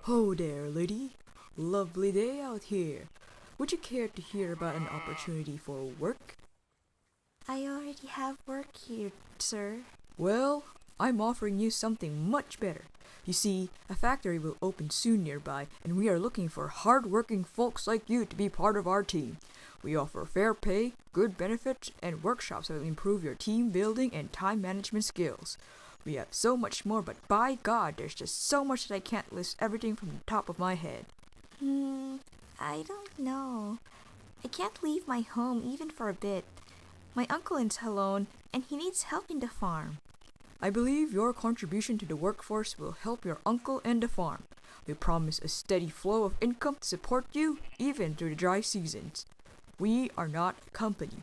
Ho there, lady. Lovely day out here. Would you care to hear about an opportunity for work? I already have work here, sir. Well, I'm offering you something much better. You see, a factory will open soon nearby, and we are looking for hard-working folks like you to be part of our team. We offer fair pay, good benefits, and workshops that will improve your team building and time management skills. We have so much more, but by God, there's just so much that I can't list everything from the top of my head. I don't know. I can't leave my home even for a bit. My uncle is alone, and he needs help in the farm. I believe your contribution to the workforce will help your uncle and the farm. We promise a steady flow of income to support you, even through the dry seasons. We are not a company,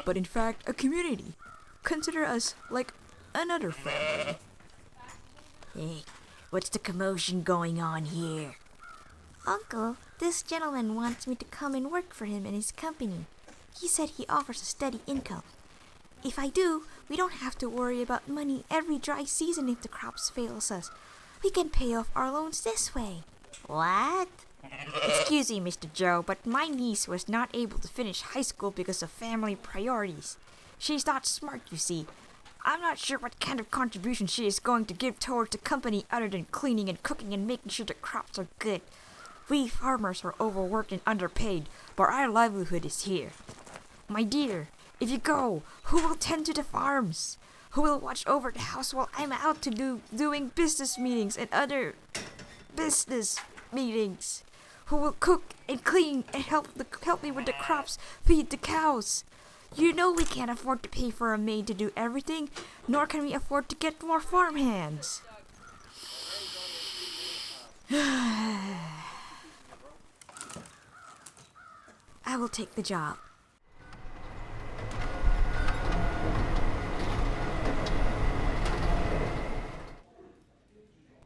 but in fact a community. Consider us like another family. Hey, what's the commotion going on here? Uncle, this gentleman wants me to come and work for him in his company. He said he offers a steady income. If I do, we don't have to worry about money every dry season if the crops fails us. We can pay off our loans this way. What? Excuse me, Mr. Joe, but my niece was not able to finish high school because of family priorities. She's not smart, you see. I'm not sure what kind of contribution she is going to give towards the company other than cleaning and cooking and making sure the crops are good. We farmers are overworked and underpaid, but our livelihood is here. My dear, if you go, who will tend to the farms? Who will watch over the house while I'm out doing business meetings and other business meetings? Who will cook and clean and help me with the crops, feed the cows? You know we can't afford to pay for a maid to do everything, nor can we afford to get more farm hands. I will take the job.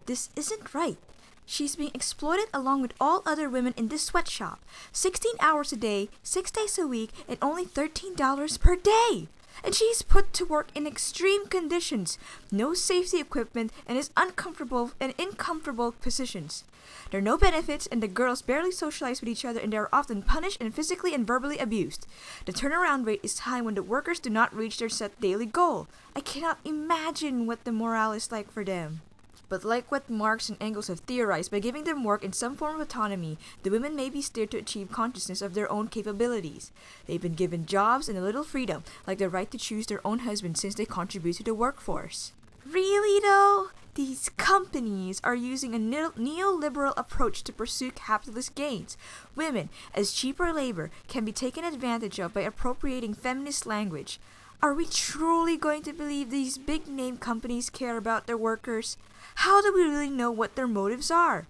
This isn't right. She's being exploited along with all other women in this sweatshop. 16 hours a day, 6 days a week, and only $13 per day. And she's put to work in extreme conditions, no safety equipment, and is uncomfortable positions. There are no benefits, and the girls barely socialize with each other, and they are often punished and physically and verbally abused. The turnaround rate is high when the workers do not reach their set daily goal. I cannot imagine what the morale is like for them. But like what Marx and Engels have theorized, by giving them work in some form of autonomy, the women may be steered to achieve consciousness of their own capabilities. They've been given jobs and a little freedom, like the right to choose their own husband since they contribute to the workforce. Really though? These companies are using a neoliberal approach to pursue capitalist gains. Women, as cheaper labor, can be taken advantage of by appropriating feminist language. Are we truly going to believe these big-name companies care about their workers? How do we really know what their motives are?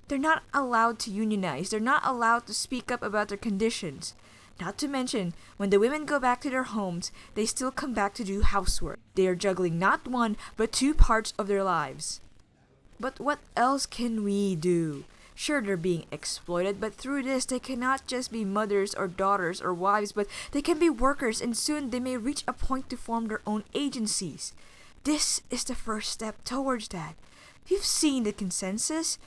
They're not allowed to unionize. They're not allowed to speak up about their conditions. Not to mention, when the women go back to their homes, they still come back to do housework. They are juggling not one, but two parts of their lives. But what else can we do? Sure, they're being exploited, but through this, they cannot just be mothers or daughters or wives, but they can be workers, and soon they may reach a point to form their own agencies. This is the first step towards that. You've seen the consensus.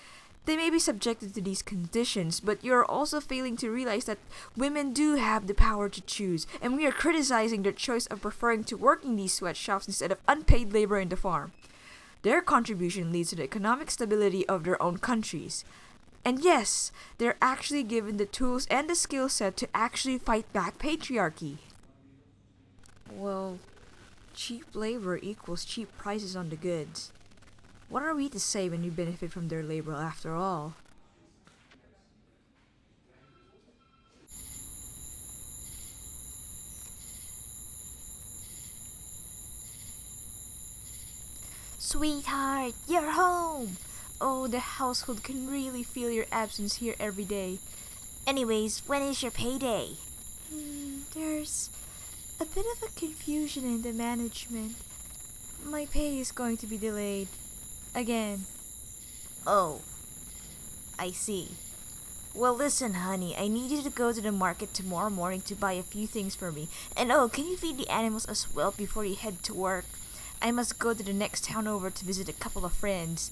They may be subjected to these conditions, but you're also failing to realize that women do have the power to choose, and we are criticizing their choice of preferring to work in these sweatshops instead of unpaid labor in the farm. Their contribution leads to the economic stability of their own countries. And yes, they're actually given the tools and the skill set to actually fight back patriarchy. Well, cheap labor equals cheap prices on the goods. What are we to say when we benefit from their labor after all? Sweetheart, you're home! Oh, the household can really feel your absence here every day. Anyways, when is your payday? There's a bit of a confusion in the management. My pay is going to be delayed. Again. Oh, I see. Well, listen, honey, I need you to go to the market tomorrow morning to buy a few things for me. And oh, can you feed the animals as well before you head to work? I must go to the next town over to visit a couple of friends.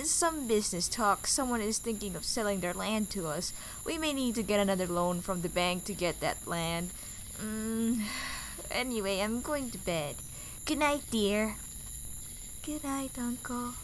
Some business talk. Someone is thinking of selling their land to us. We may need to get another loan from the bank to get that land. Anyway, I'm going to bed. Good night, dear. Good night, Uncle.